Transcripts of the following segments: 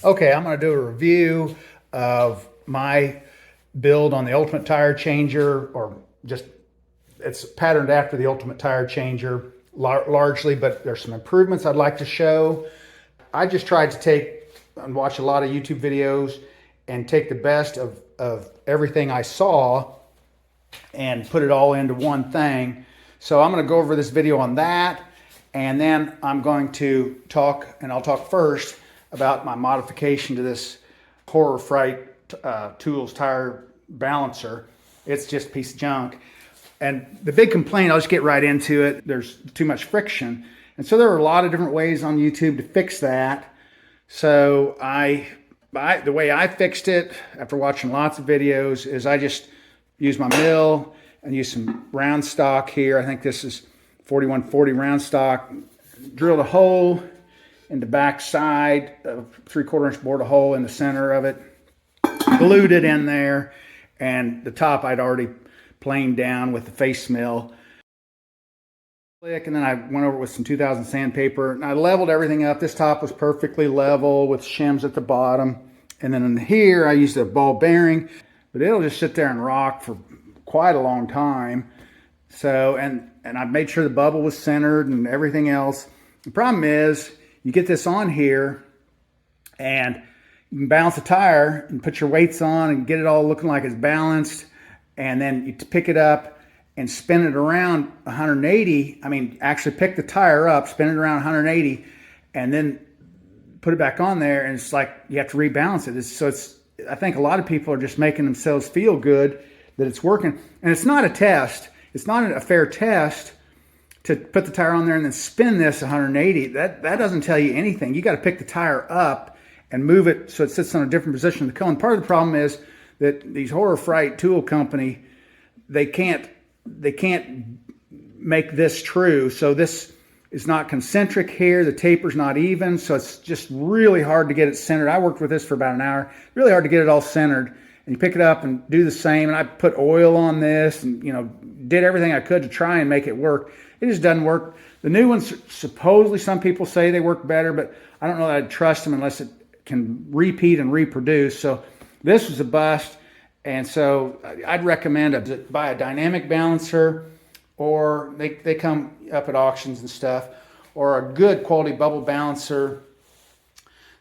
Okay, I'm going to do a review of my build on the Ultimate Tire Changer, or just it's patterned after the Ultimate Tire Changer largely, but there's some improvements I'd like to show. I just tried to take and watch a lot of YouTube videos and take the best of everything I saw and put it all into one thing. So I'm going to go over this video on that, and then I'm going to talk, and I'll talk first about my modification to this Horror Fright Tools tire balancer. It's just a piece of junk. And the big complaint, I'll just get right into it, there's too much friction. And so there are a lot of different ways on YouTube to fix that. So the way I fixed it after watching lots of videos is I just use my mill and use some round stock here. I think this is 4140 round stock. Drilled a hole in the back side, a 3/4 inch bored a hole in the center of it, glued it in there, and the top I'd already planed down with the face mill. And then I went over it with some 2000 sandpaper, and I leveled everything up. This top was perfectly level with shims at the bottom. And then in here, I used a ball bearing, but it'll just sit there and rock for quite a long time. So, and I made sure the bubble was centered and everything else. The problem is, you get this on here and you can balance the tire and put your weights on and get it all looking like it's balanced. And then you pick it up and spin it around 180. I mean, actually pick the tire up, spin it around 180, and then put it back on there. And it's like you have to rebalance it. I think a lot of people are just making themselves feel good that it's working. And it's not a test. It's not a fair test to put the tire on there and then spin this 180. That doesn't tell you anything. You got to pick the tire up and move it so it sits on a different position of the cone. Part of the problem is that these Horror Fright tool company, they can't make this true. So this is not concentric here. The taper's not even. So it's just really hard to get it centered. I worked with this for about an hour. Really hard to get it all centered. And you pick it up and do the same. And I put oil on this and, did everything I could to try and make it work. It just doesn't work. The new ones, supposedly some people say they work better, but I don't know that I'd trust them unless it can repeat and reproduce. So this was a bust. And so I'd recommend buy a dynamic balancer, or they come up at auctions and stuff, or a good quality bubble balancer.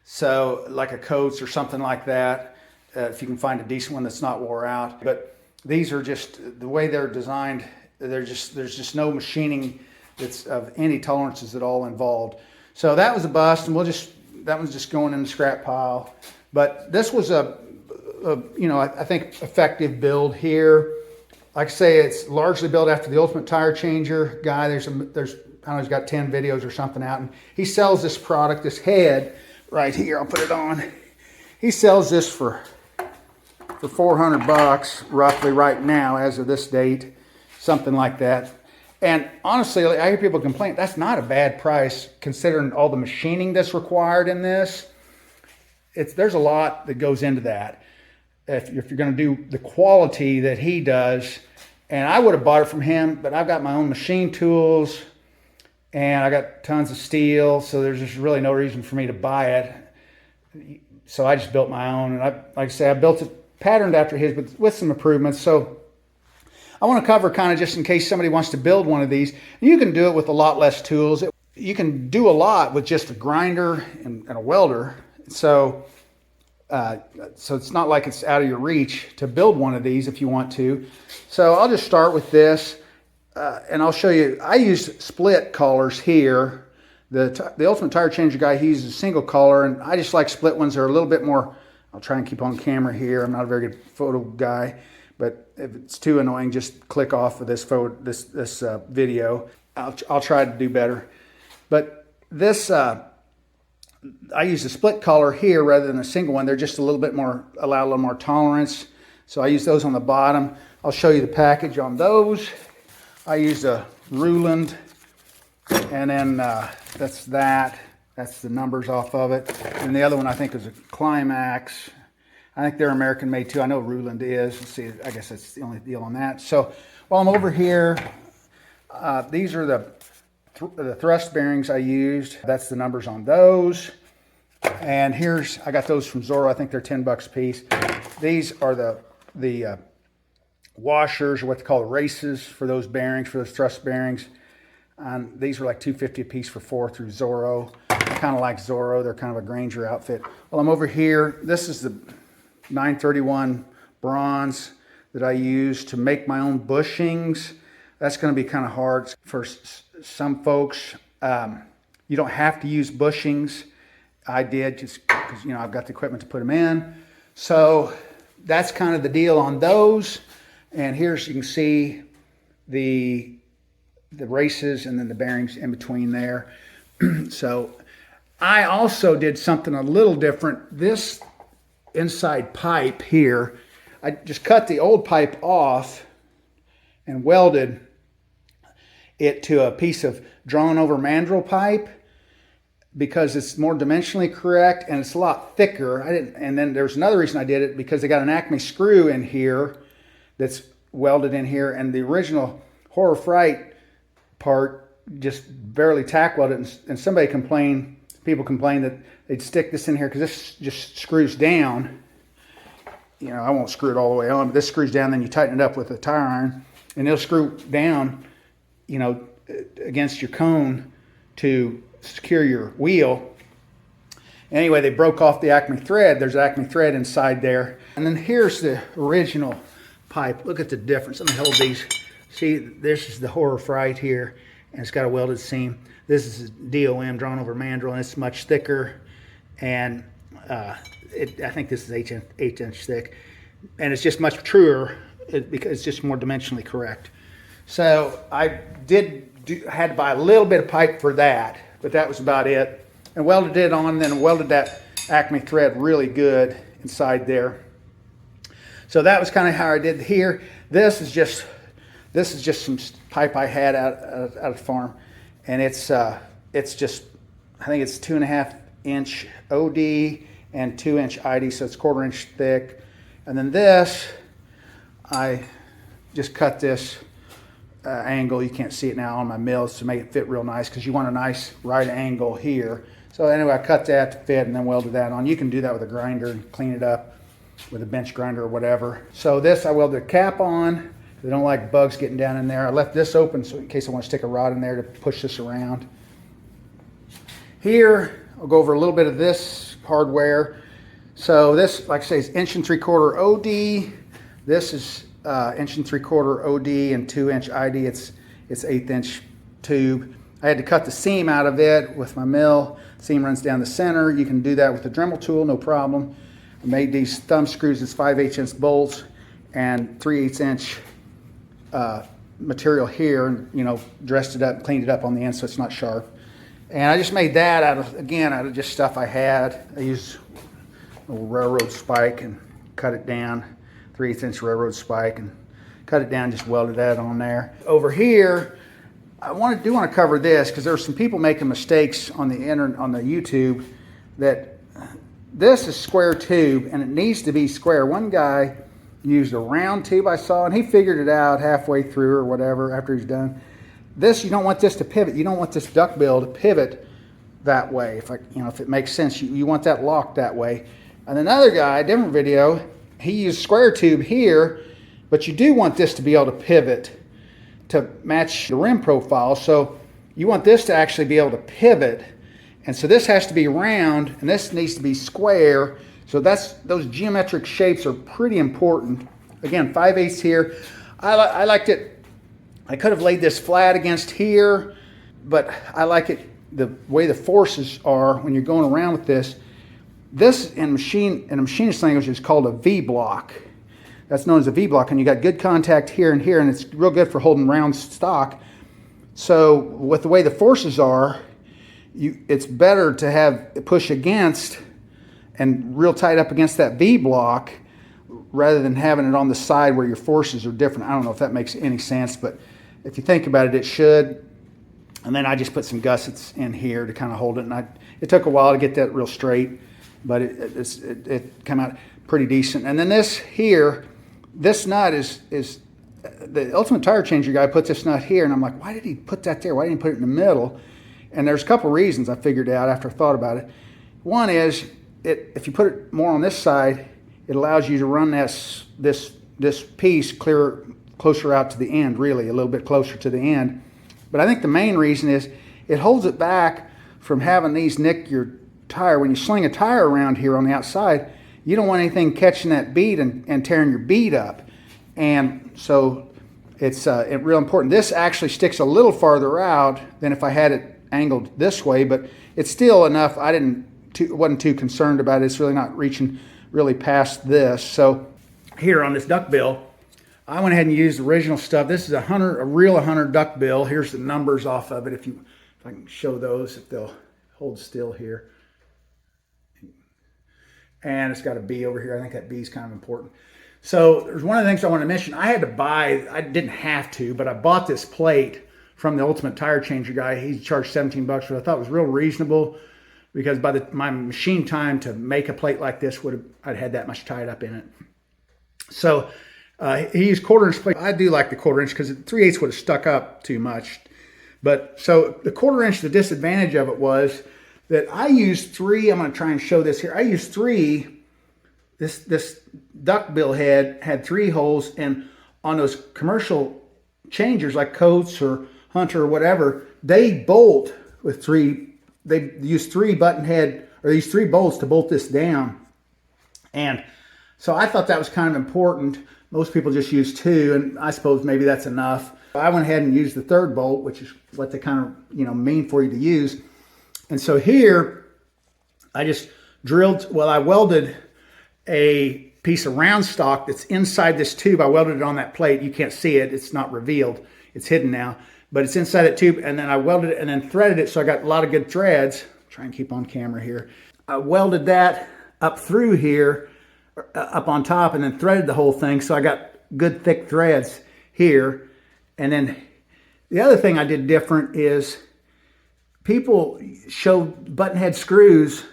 So like a Coates or something like that, if you can find a decent one that's not wore out. But these are just, the way they're designed, there's just no machining that's of any tolerances at all involved. So that was a bust, and that one's just going in the scrap pile. But this was I think effective build here. Like I say, it's largely built after the Ultimate Tire Changer guy. There's I don't know, he's got 10 videos or something out, and he sells this product, this head right here. I'll put it on. He sells this for $400 roughly right now as of this date, something like that. And honestly, I hear people complain, that's not a bad price considering all the machining that's required in this. There's a lot that goes into that if you're going to do the quality that he does. And I would have bought it from him, but I've got my own machine tools and I got tons of steel, so there's just really no reason for me to buy it. So I just built my own, and like I say, I built it patterned after his, but with some improvements. So I want to cover kind of just in case somebody wants to build one of these. You can do it with a lot less tools. You can do a lot with just a grinder and a welder. So it's not like it's out of your reach to build one of these if you want to. So I'll just start with this, and I'll show you. I used split collars here. The Ultimate Tire Changer guy, he uses a single collar, and I just like split ones. They're a little bit more. I'll try and keep on camera here. I'm not a very good photo guy, but if it's too annoying, just click off of this video. I'll try to do better. But this, I use a split collar here rather than a single one. They're just a little bit more, allow a little more tolerance. So I use those on the bottom. I'll show you the package on those. I used a Ruland, and then that's that. That's the numbers off of it. And the other one I think is a Climax. I think they're American made too. I know Ruland is. Let's see, I guess that's the only deal on that. So while I'm over here, these are the thrust bearings I used. That's the numbers on those. And here's, I got those from Zorro. I think they're 10 bucks a piece. These are the washers, or what they call the races for those bearings, for those thrust bearings. These are like $2.50 a piece for 4 through Zorro. I kind of like Zorro. They're kind of a Granger outfit. Well, I'm over here. This is the 931 bronze that I use to make my own bushings. That's going to be kind of hard for some folks. You don't have to use bushings. I did, just because, you know, I've got the equipment to put them in. So that's kind of the deal on those. And here's, you can see the races and then the bearings in between there. So I also did something a little different. This inside pipe here, I just cut the old pipe off and welded it to a piece of drawn over mandrel pipe, because it's more dimensionally correct and it's a lot thicker. And then there's another reason I did it, because they got an Acme screw in here that's welded in here, and the original Horror Fright part just barely tack welded it, and people complained that they'd stick this in here because this just screws down. You know, I won't screw it all the way on, but this screws down, then you tighten it up with a tire iron, and it'll screw down, you know, against your cone to secure your wheel. Anyway, they broke off the Acme thread. There's Acme thread inside there. And then here's the original pipe. Look at the difference. Let me hold these. See, this is the Horror Fright here, and it's got a welded seam. This is DOM, drawn over mandrel, and it's much thicker. And I think this is 8-inch thick. And it's just much truer because it's just more dimensionally correct. So I had to buy a little bit of pipe for that, but that was about it. And welded it on, and then welded that Acme thread really good inside there. So that was kind of how I did here. This is just some pipe I had out of the farm, and it's just, I think it's 2.5-inch OD and 2-inch ID, so it's 1/4 inch thick. And then this, I just cut this angle. You can't see it now on my mills to make it fit real nice, because you want a nice right angle here. So anyway, I cut that to fit and then welded that on. You can do that with a grinder and clean it up with a bench grinder or whatever. So this, I welded a cap on. They don't like bugs getting down in there. I left this open so in case I want to stick a rod in there to push this around. Here, I'll go over a little bit of this hardware. So this, like I say, is 1.75-inch OD. This is 1.75-inch OD and 2-inch ID. It's 1/8-inch tube. I had to cut the seam out of it with my mill. Seam runs down the center. You can do that with the Dremel tool, no problem. I made these thumb screws. It's 5/8-inch bolts and 3/8-inch material here, and, you know, dressed it up, cleaned it up on the end so it's not sharp. And I just made that out of just stuff I had. I used a little railroad spike and cut it down, 3/8-inch railroad spike, and cut it down, just welded that on there. Over here, I do want to cover this, because there's some people making mistakes on the internet, on the YouTube, that this is square tube and it needs to be square. One guy used a round tube I saw, and he figured it out halfway through or whatever after he's done. This, you don't want this to pivot. You don't want this duckbill to pivot that way. If it makes sense, you want that locked that way. And another guy, different video, he used square tube here, but you do want this to be able to pivot to match the rim profile. So you want this to actually be able to pivot. And so this has to be round and this needs to be square. So those geometric shapes are pretty important. Again, 5/8 here. I liked it. I could have laid this flat against here, but I like it the way the forces are when you're going around with this. This in a machinist language is called a V block. That's known as a V block, and you got good contact here and here, and it's real good for holding round stock. So with the way the forces are, it's better to have push against and real tight up against that V block rather than having it on the side where your forces are different. I don't know if that makes any sense, but if you think about it, it should. And then I just put some gussets in here to kind of hold it, and it took a while to get that real straight, but it came out pretty decent. And then this here, this nut is the Ultimate Tire Changer guy put this nut here, and I'm like, why did he put that there? Why didn't he put it in the middle? And there's a couple reasons I figured out after I thought about it. One is, if you put it more on this side, it allows you to run this piece closer out to the end, really, a little bit closer to the end. But I think the main reason is it holds it back from having these nick your tire. When you sling a tire around here on the outside, you don't want anything catching that bead and tearing your bead up. And so it's real important. This actually sticks a little farther out than if I had it angled this way, but it's still enough. I wasn't too concerned about it. It's really not reaching really past this. So here on this duckbill, I went ahead and used the original stuff. This is a real 100 duckbill. Here's the numbers off of it. If I can show those, if they'll hold still here. And it's got a B over here. I think that B is kind of important. So there's one of the things I want to mention. I didn't have to, but I bought this plate from the Ultimate Tire Changer guy. He charged 17 bucks, which I thought was real reasonable, because by my machine time to make a plate like this I'd had that much tied up in it. So he used 1/4 inch plate. I do like the 1/4 inch because 3/8 would have stuck up too much. But so the 1/4 inch, the disadvantage of it was that I used 3. I'm going to try and show this here. I used 3. This duckbill head had 3 holes, and on those commercial changers like Coates or Hunter or whatever, they bolt with 3. They use 3 button head, or these 3 bolts to bolt this down. And so I thought that was kind of important. Most people just use 2, and I suppose maybe that's enough. I went ahead and used the 3rd bolt, which is what they kind of mean for you to use. And so here, I just I welded a piece of round stock that's inside this tube. I welded it on that plate. You can't see it. It's not revealed. It's hidden now. But it's inside that tube, and then I welded it and then threaded it, so I got a lot of good threads. Try and keep on camera here. I welded that up through here, up on top, and then threaded the whole thing, so I got good thick threads here. And then the other thing I did different is people show button head screws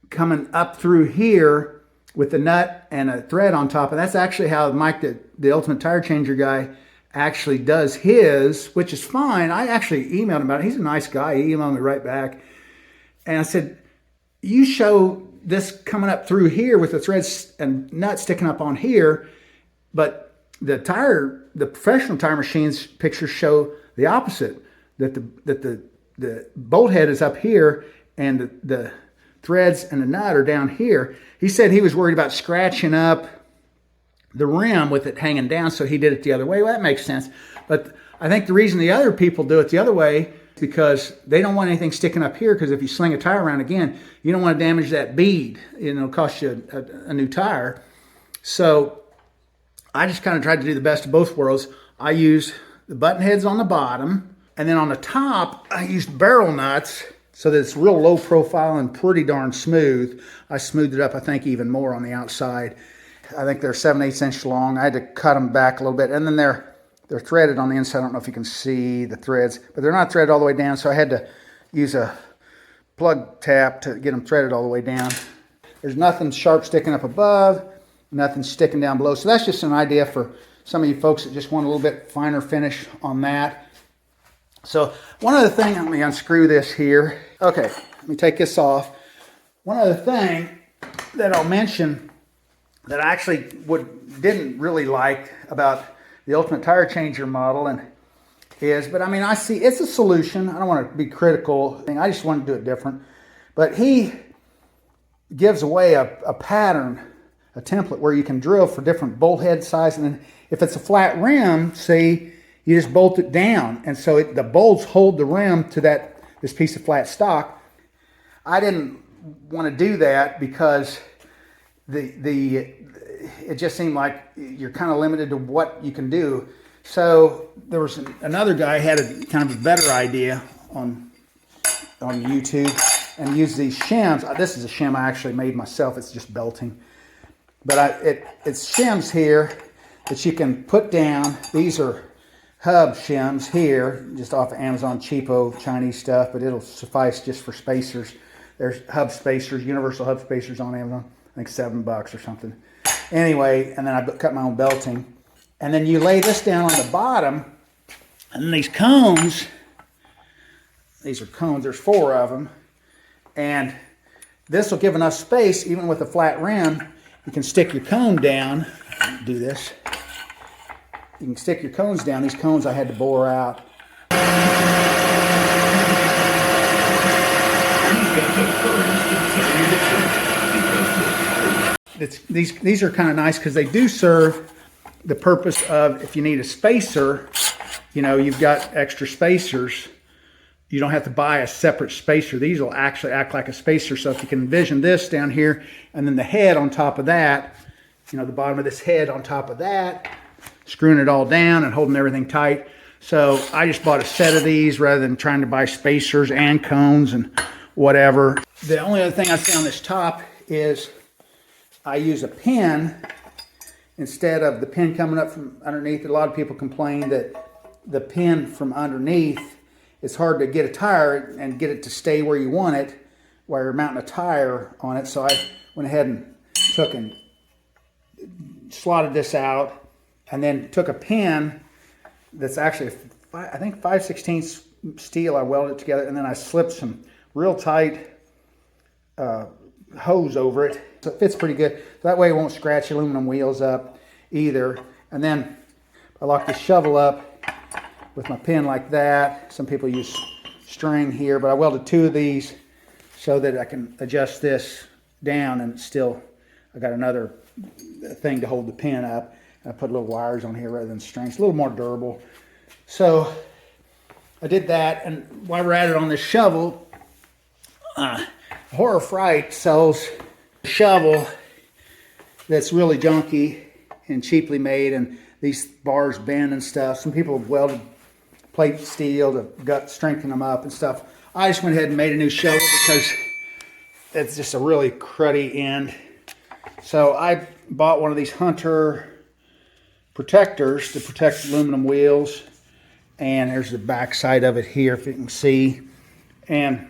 coming up through here with the nut and a thread on top, and that's actually how Mike, the Ultimate Tire Changer guy, actually does his, which is fine. I actually emailed him about it. He's a nice guy. He emailed me right back. And I said, you show this coming up through here with the threads and nut sticking up on here, but the professional tire machines pictures show the opposite, that the bolt head is up here and the threads and the nut are down here. He said he was worried about scratching up the rim with it hanging down, so he did it the other way. Well, that makes sense. But I think the reason the other people do it the other way is because they don't want anything sticking up here, because if you sling a tire around again, you don't want to damage that bead. It'll cost you a new tire. So I just kind of tried to do the best of both worlds. I used the button heads on the bottom, and then on the top, I used barrel nuts so that it's real low profile and pretty darn smooth. I smoothed it up, I think, even more on the outside. I think they're 7/8 inch long. I had to cut them back a little bit, and then they're threaded on the inside. I don't know if you can see the threads, but they're not threaded all the way down, so I had to use a plug tap to get them threaded all the way down. There's nothing sharp sticking up above, nothing sticking down below. So that's just an idea for some of you folks that just want a little bit finer finish on that. So one other thing, let me unscrew this here. Okay, let me take this off. One other thing that I'll mention that I actually didn't really like about the Ultimate Tire Changer model but I mean, I see it's a solution. I don't want to be critical. I just want to do it different. But he gives away a pattern, a template where you can drill for different bolt head size. And then if it's a flat rim, see, you just bolt it down. And so the bolts hold the rim to this piece of flat stock. I didn't want to do that because it just seemed like you're kind of limited to what you can do. So there was another guy had a kind of a better idea on YouTube and used these shims. This is a shim I actually made myself. It's just belting, but it's shims here that you can put down. These are hub shims here, just off of Amazon, cheapo Chinese stuff, but it'll suffice just for spacers. There's hub spacers, universal hub spacers on Amazon. I think $7 or something. Anyway, and then I cut my own belting. And then you lay this down on the bottom, and these cones, these are cones, there's 4 of them, and This will give enough space, even with a flat rim. You can stick your cone down. Do this. You can stick your cones down. These cones I had to bore out. These are kind of nice because they do serve the purpose of, if you need a spacer, you know, you've got extra spacers. You don't have to buy a separate spacer. These will actually act like a spacer. So if you can envision this down here, and then the head on top of that, you know, the bottom of this head on top of that, screwing it all down and holding everything tight. So I just bought a set of these rather than trying to buy spacers and cones and whatever. The only other thing I see on this top is I use a pin instead of the pin coming up from underneath. A lot of people complain that the pin from underneath, it's hard to get a tire and get it to stay where you want it while you're mounting a tire on it. So I went ahead and took and slotted this out, and then took a pin that's actually, I think 5/16 steel. I welded it together, and then I slipped some real tight hose over it. So it fits pretty good. So that way it won't scratch aluminum wheels up either. And then I lock the shovel up with my pin like that. Some people use string here, but I welded 2 of these so that I can adjust this down, and still I got another thing to hold the pin up. I put little wires on here rather than strings. It's a little more durable. So I did that, and while we're at it on this shovel, Horror Fright sells a shovel that's really junky and cheaply made, and these bars bend and stuff. Some people have welded plate steel to strengthen them up and stuff. I just went ahead and made a new shovel because it's just a really cruddy end. So I bought one of these Hunter protectors to protect aluminum wheels, and there's the back side of it here, if you can see. And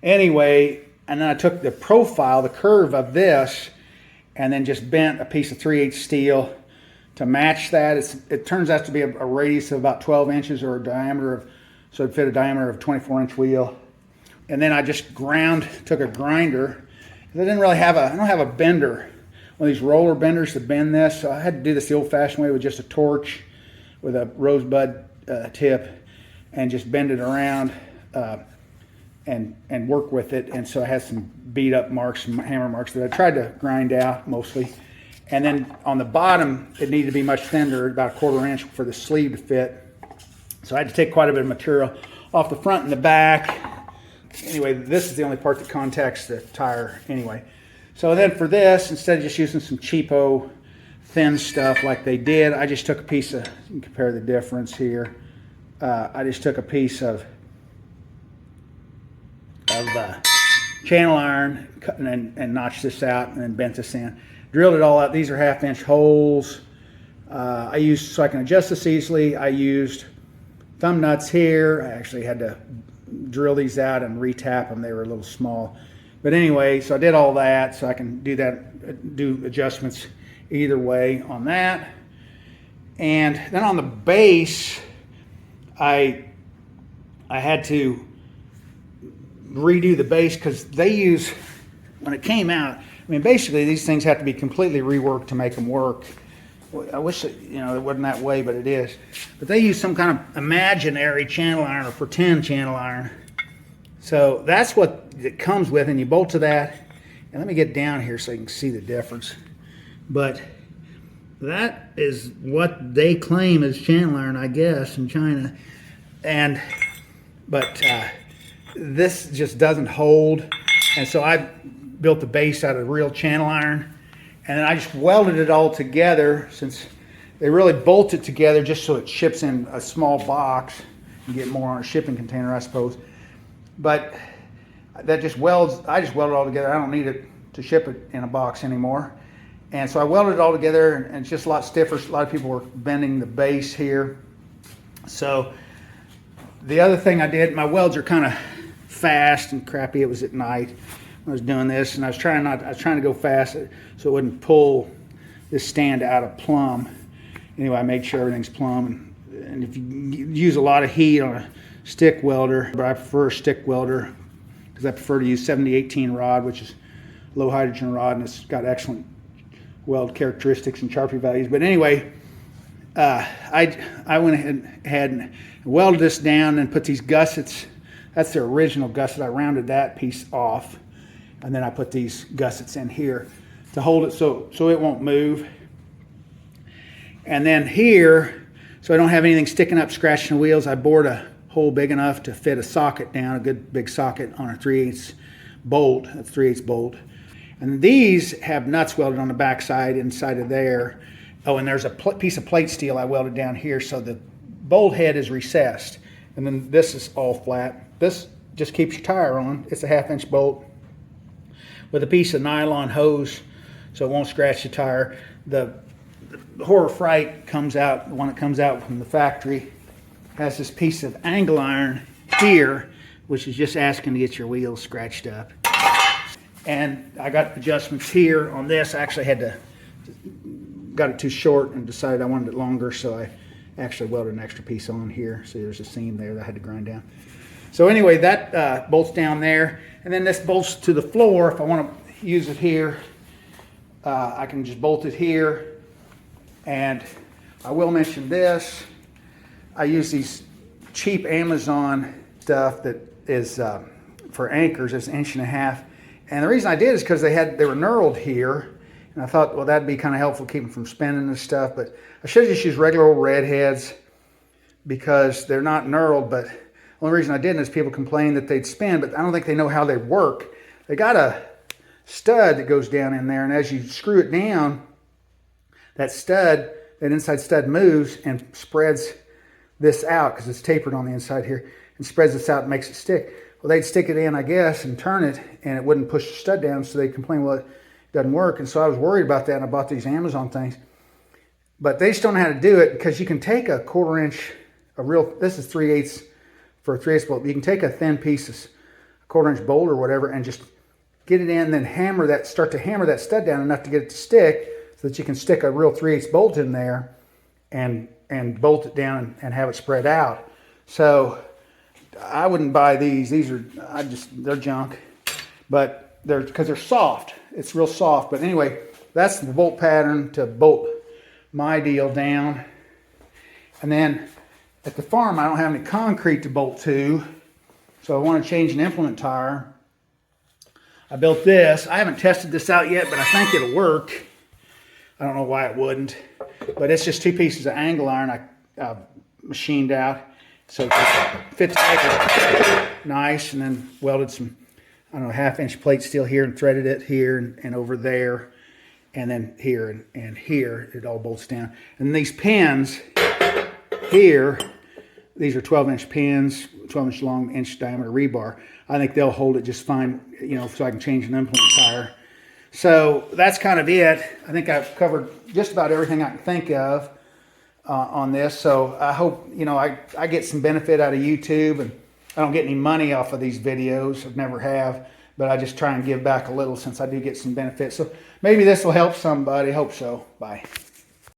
anyway, and then I took the profile, the curve of this, and then just bent a piece of 3/8 steel to match that. It turns out to be a radius of about 12 inches, or a diameter of, so it'd fit a diameter of 24-inch wheel. And then I just took a grinder. I didn't really have I don't have a bender, one of these roller benders to bend this. So I had to do this the old-fashioned way with just a torch with a rosebud tip, and just bend it around and work with it. And so I had some beat up marks, some hammer marks that I tried to grind out mostly. And then on the bottom, it needed to be much thinner, about 1/4 inch for the sleeve to fit. So I had to take quite a bit of material off the front and the back. Anyway, this is the only part that contacts the tire anyway. So then for this, instead of just using some cheapo thin stuff like they did, I just took a piece of, you can compare the difference here. I just took a piece of channel iron and notched this out, and then bent this in. Drilled it all out. These are 1/2-inch holes. I used, so I can adjust this easily, I used thumb nuts here. I actually had to drill these out and retap them. They were a little small. But anyway, so I did all that so I can do that, do adjustments either way on that. And then on the base, I had to redo the base because they use, when it came out, I mean, basically these things have to be completely reworked to make them work. I wish it, you know, it wasn't that way, but it is. But they use some kind of imaginary channel iron or pretend channel iron. So that's what it comes with, and you bolt to that. And let me get down here so you can see the difference. But that is what they claim is channel iron, I guess, in China. But this just doesn't hold. And so I built the base out of real channel iron. And then I just welded it all together, since they really bolt it together just so it ships in a small box. You get more on a shipping container, I suppose. But that just welds, I just welded it all together. I don't need it to ship it in a box anymore. And so I welded it all together, and it's just a lot stiffer. A lot of people were bending the base here. So the other thing I did, my welds are kind of fast and crappy. It was at night. I was doing this, and I was trying to go fast so it wouldn't pull this stand out of plumb. Anyway, I made sure everything's plumb. And if you use a lot of heat on a stick welder, but I prefer a stick welder because I prefer to use 7018 rod, which is low hydrogen rod, and it's got excellent weld characteristics and Sharpie values. But anyway, I went ahead and welded this down and put these gussets. That's the original gusset. I rounded that piece off, and then I put these gussets in here to hold it so it won't move. And then here, so I don't have anything sticking up scratching the wheels, I bored a hole big enough to fit a socket down, a good big socket on a 3/8 bolt, a 3/8 bolt. And these have nuts welded on the back side inside of there. Oh, and there's a piece of plate steel I welded down here, so the bolt head is recessed. And then this is all flat. This just keeps your tire on. It's a 1/2-inch bolt with a piece of nylon hose so it won't scratch the tire. The Horror Fright comes out, the one that comes out from the factory, has this piece of angle iron here, which is just asking to get your wheels scratched up. And I got adjustments here on this. I actually got it too short and decided I wanted it longer, so I actually welded an extra piece on here. So there's a seam there that I had to grind down. So anyway, that bolts down there, and then this bolts to the floor. If I want to use it here, I can just bolt it here. And I will mention this. I use these cheap Amazon stuff that is for anchors. It's 1.5 inches. And the reason I did is because they were knurled here. And I thought, well, that'd be kind of helpful to keep them from spinning and stuff. But I should just use regular old redheads because they're not knurled. But the only reason I didn't is people complain that they'd spin, but I don't think they know how they work. They got a stud that goes down in there, and as you screw it down, that inside stud moves and spreads this out because it's tapered on the inside here, and spreads this out and makes it stick. Well, they'd stick it in, I guess, and turn it, and it wouldn't push the stud down, so they complain, well, it doesn't work. And so I was worried about that, and I bought these Amazon things. But they just don't know how to do it, because you can take a 1/4 inch, this is 3/8 for a 3/8 bolt. You can take a thin piece, a 1/4 inch bolt or whatever, and just get it in, then start to hammer that stud down enough to get it to stick, so that you can stick a real 3/8 bolt in there and bolt it down and have it spread out. So I wouldn't buy these. They're junk, but because they're soft. It's real soft. But anyway, that's the bolt pattern to bolt my deal down. And then at the farm, I don't have any concrete to bolt to, so I want to change an implement tire. I built this. I haven't tested this out yet, but I think it'll work. I don't know why it wouldn't, but it's just 2 pieces of angle iron I machined out, so it fits together nice, and then welded some, I don't know, 1/2 inch plate steel here and threaded it here and over there, and then here and here. It all bolts down. And these pins here, these are 12-inch pins, 12-inch long, inch diameter rebar. I think they'll hold it just fine, so I can change an implement tire. So that's kind of it. I think I've covered just about everything I can think of on this. So I hope, I get some benefit out of YouTube, and I don't get any money off of these videos. I've never have, but I just try and give back a little since I do get some benefit. So maybe this will help somebody. Hope so. Bye.